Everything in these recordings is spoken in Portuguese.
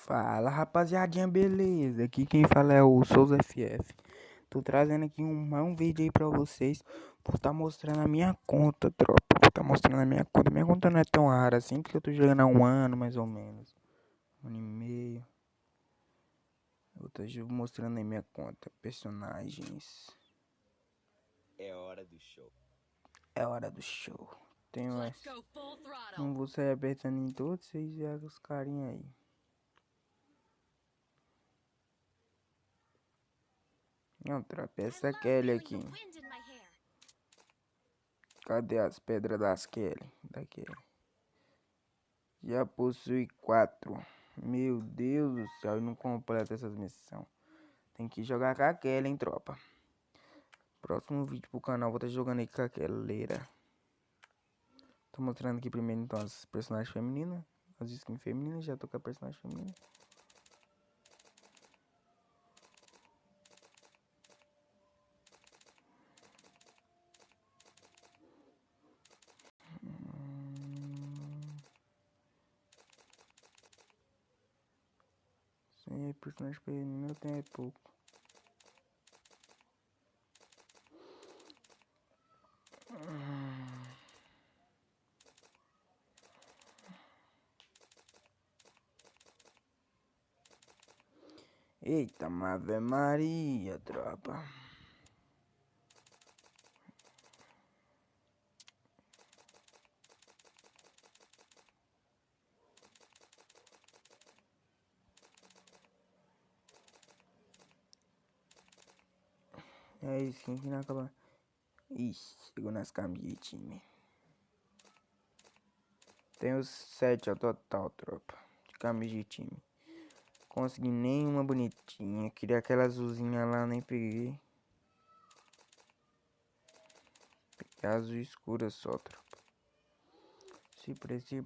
Fala rapaziadinha, beleza? Aqui quem fala é o Souza FF. Tô trazendo aqui mais um vídeo aí pra vocês. Vou estar mostrando a minha conta, tropa. Vou estar mostrando a minha conta. Minha conta não é tão rara assim, porque eu tô jogando há um ano mais ou menos. Um ano e meio. Eu tô mostrando aí minha conta. Personagens. É hora do show. É hora do show. Tenho essa. Não vou sair apertando em todos, vocês veem os carinha aí. Não, tropa, essa Kelly aqui. Cadê as pedras das Kelly? Daquele. Já possui 4. Meu Deus do céu, eu não completo essas missões. Tem que jogar com a Kelly, hein, tropa. Próximo vídeo pro canal, vou estar jogando aí com a Kelleira. Tô mostrando aqui primeiro então as personagens femininas. As skins femininas, já tô com a personagem feminina. Sim, personagem feminina eu tenho é pouco. Eita, Ave Maria, tropa. É isso, quem que não acaba. Ixi, chegou nas camisas de time. Tenho 7 ao total, tropa. De camisa de time. Consegui nenhuma bonitinha. Queria aquela azulzinha lá, nem peguei. Peguei azul escura só, tropa. Se preci.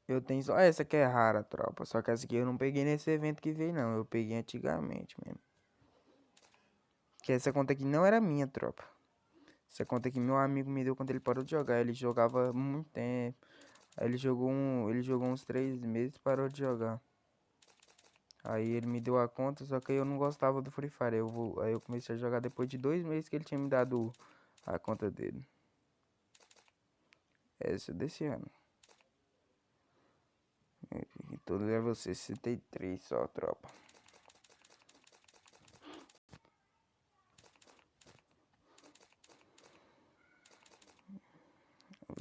Eu tenho só essa que é rara, tropa. Só que essa aqui eu não peguei nesse evento que veio, não. Eu peguei antigamente mesmo. Que essa conta aqui não era minha, tropa. Essa conta aqui meu amigo me deu quando ele parou de jogar. Ele jogava muito tempo. Aí ele jogou uns 3 meses e parou de jogar. Aí ele me deu a conta, só que eu não gostava do Free Fire. Aí eu comecei a jogar depois de 2 meses que ele tinha me dado a conta dele. Essa desse ano. Todo level 63 só, tropa.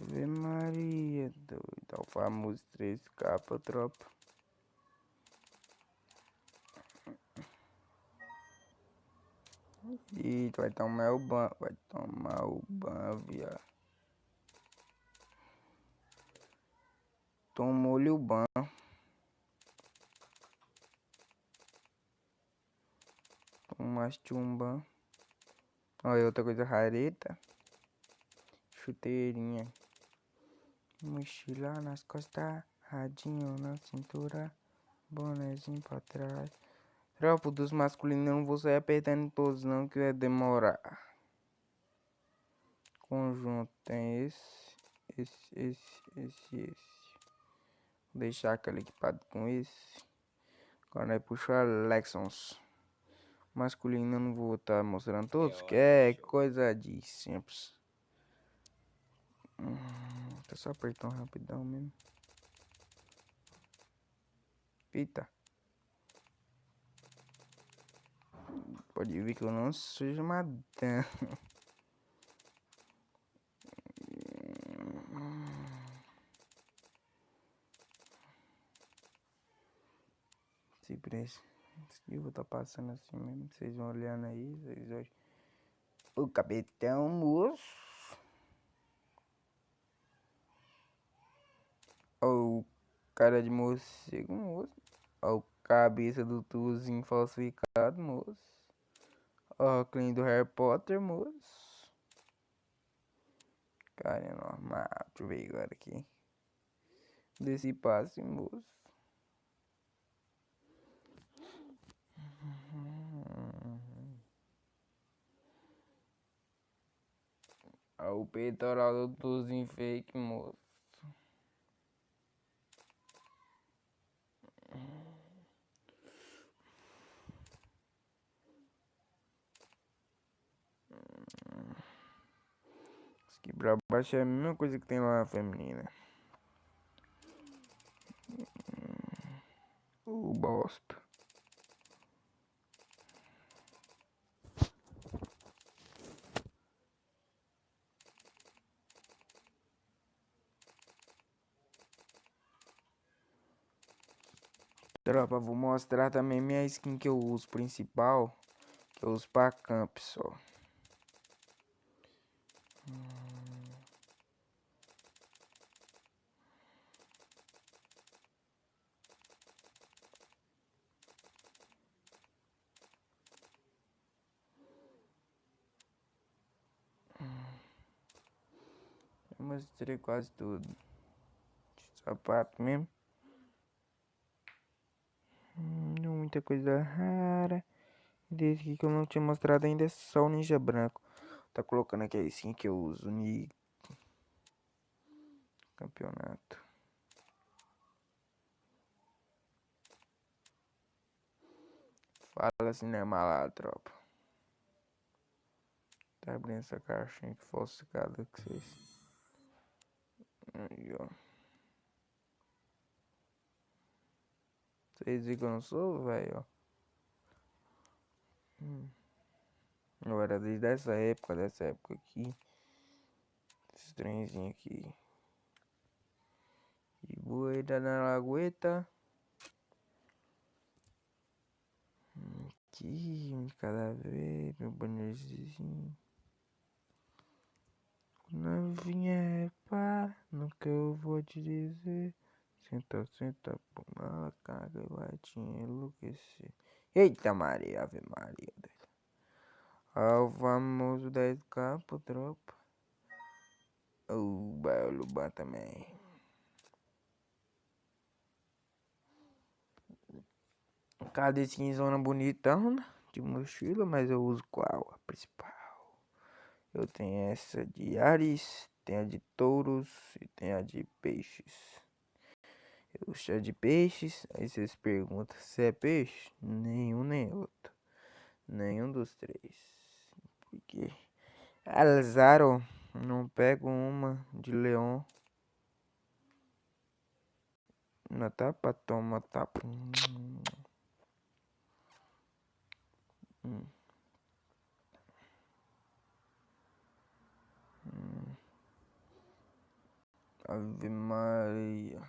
Ave Maria, doido. O famoso 3 capa, tropa. Ih, vai tomar o ban. Vai tomar o ban, viado. Tomou-lhe o ban. Tomaste um ban. Olha, outra coisa rareta. Chuteirinha. Mochila nas costas. Radinho na cintura. Bonezinho pra trás. Tropa, dos masculinos eu não vou sair apertando todos não, que vai demorar. Conjunto tem esse. Vou deixar aquele equipado com esse. Agora aí puxar Lexons. Masculino eu não vou estar mostrando todos, que é coisa de simples. Tá só apertando rapidão mesmo. Eita. Pode ver que eu não sou madame. Se preste. Eu vou estar passando assim mesmo. Vocês vão olhando aí. Vocês olham. O capitão moço. O cara de morcego, moço. O cabeça do tuzinho falsificado, moço. O clean do Harry Potter, moço. Cara, é normal. Deixa eu ver agora aqui. Desse passe, moço. O peitoral do tuzinho fake, moço. Aqui pra baixo é a mesma coisa que tem lá na feminina. O bosta. Tropa, vou mostrar também minha skin que eu uso principal. Que eu uso pra camp só. Eu mostrei quase tudo. Sapato mesmo. Muita coisa rara. Desde que eu não tinha mostrado ainda é só o ninja branco. Tá colocando aqui a skin que eu uso no campeonato. Fala assim, né, malado, tropa. Tá abrindo essa caixinha que falsificada que vocês. Aí, ó. Vocês viram que eu não sou, velho, ó. Eu era desde dessa época aqui. Esse trenzinho aqui. E boeira na lagoeta. Aqui, um de cada vez, meu bannerzinho. Novinha, repara no que eu vou te dizer. Senta, senta, pô, mala, caga, vai te enlouquecer. Eita Maria, Ave Maria. Ao famoso 10K pro tropa. O Baio também. Cada skinzona bonitona de mochila, mas eu uso qual? A principal. Eu tenho essa de Ares, tem a de touros e tem a de peixes. Eu uso a de peixes, aí vocês perguntam se é peixe? Nenhum nem outro. Nenhum dos três. Porque Alzaro não pego uma de leão. Na tapa, toma tapa. Ave Maria.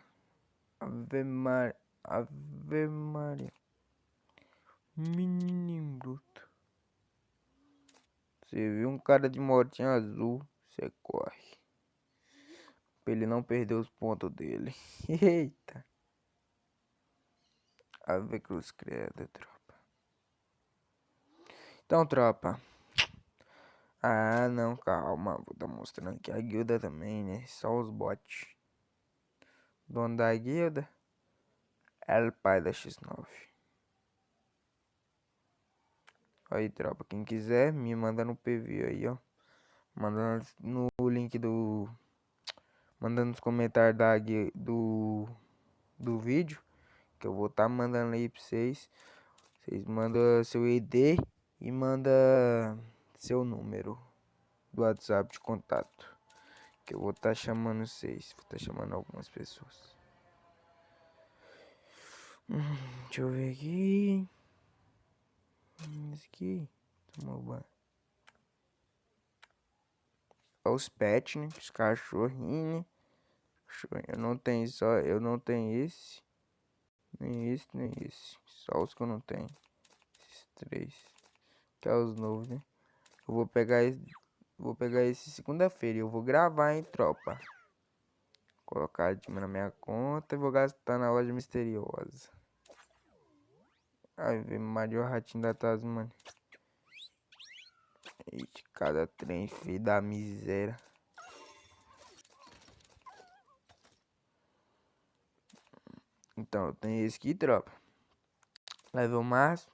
Ave Maria. Ave Maria. Menino bruto. Você viu um cara de motinho azul, você corre. Pra ele não perder os pontos dele. Eita. Ave Cruz Credo, tropa. Então, tropa. Ah, não, calma. Vou estar mostrando aqui a guilda também, né? Só os bots. Dono da guilda é o pai da X9. Aí, tropa. Quem quiser, me manda no PV aí, ó. Manda no link do... Manda nos comentários do vídeo. Que eu vou estar mandando aí pra vocês. Vocês mandam seu ID e manda seu número do WhatsApp de contato. Que eu vou estar chamando vocês. Vou estar chamando algumas pessoas. Deixa eu ver aqui. Esse aqui. Tomou banho. Olha os pets, né? Os cachorrinhos. Eu não tenho só. Eu não tenho esse. Nem esse, nem esse. Só os que eu não tenho. Esses três. Que é os novos, né? Eu vou pegar esse. Vou pegar esse segunda-feira. Eu vou gravar, hein, tropa. Colocar na minha conta e vou gastar na loja misteriosa. Aí vem Mario Ratinho da Tasmania. Eita, cada trem filho da miséria. Então, eu tenho esse aqui, tropa. Level máximo.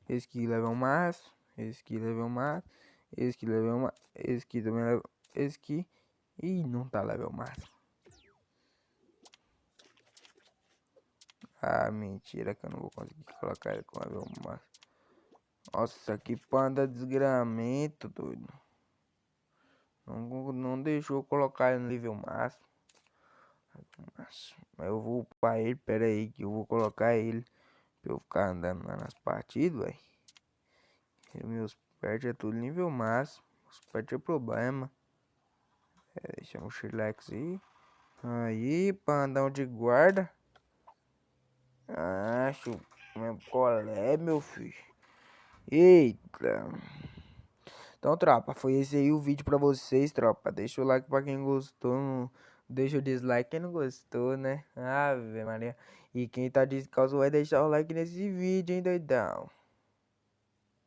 Esse aqui level máximo. Esse aqui level máximo. Esse aqui level máximo. Esse aqui também level. Esse aqui. Ih, não tá level máximo. Ah, mentira que eu não vou conseguir colocar ele com level máximo. Nossa, que panda desgramento, doido. Não deixou eu colocar ele no nível máximo. Mas eu vou upar ele, pera aí, que eu vou colocar ele pra eu ficar andando lá nas partidas, velho. Meus pets é tudo nível máximo. Os pets é problema. Deixa um chilex aí, pandão de guarda. Acho qual é, meu filho. Eita. Então, tropa, foi esse aí o vídeo pra vocês, tropa. Deixa o like pra quem gostou. Deixa o dislike quem não gostou, né? Ave Maria. E quem tá descalço vai deixar o like nesse vídeo, hein, doidão.